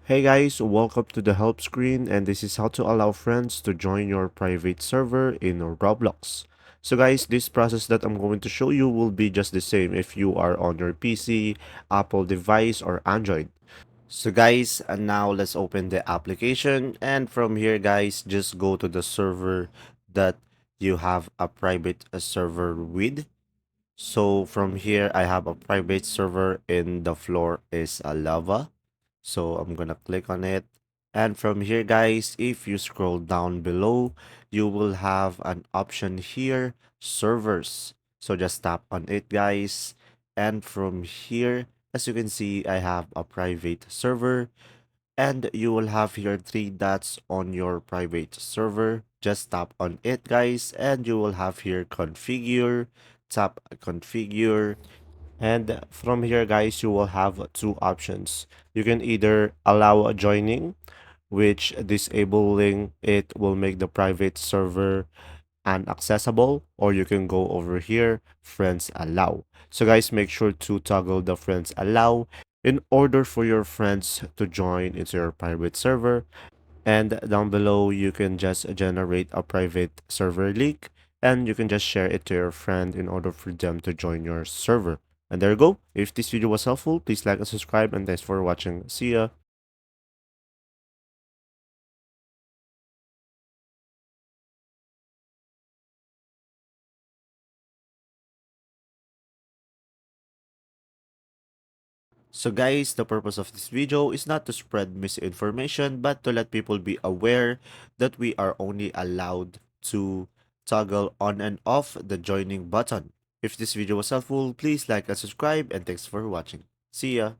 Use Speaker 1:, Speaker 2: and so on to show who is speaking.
Speaker 1: Hey guys, welcome to the help screen, and this is how to allow friends to join your private server in Roblox. So guys, this process that I'm going to show you will be just the same if you are on your PC, Apple device, or Android. So guys, and now let's open the application, and from here guys, just go to the server that you have a private server with. So from here, I have a private server in the floor is a lava. So I'm gonna click on it. And from here, guys, if you scroll down below, you will have an option here, servers. So just tap on it, guys. And from here, as you can see, I have a private server. And you will have here three dots on your private server. Just tap on it, guys, and you will have here configure. Tap configure. And from here, guys, you will have two options. You can either allow a joining, which disabling it will make the private server unaccessible, or you can go over here, friends allow. So guys, make sure to toggle the friends allow in order for your friends to join into your private server. And down below, you can just generate a private server link and you can just share it to your friend in order for them to join your server. And there you go. If this video was helpful, please like and subscribe, and thanks for watching. See ya. So guys, the purpose of this video is not to spread misinformation, but to let people be aware that we are only allowed to toggle on and off the joining button. If this video was helpful, please like and subscribe, and thanks for watching. See ya.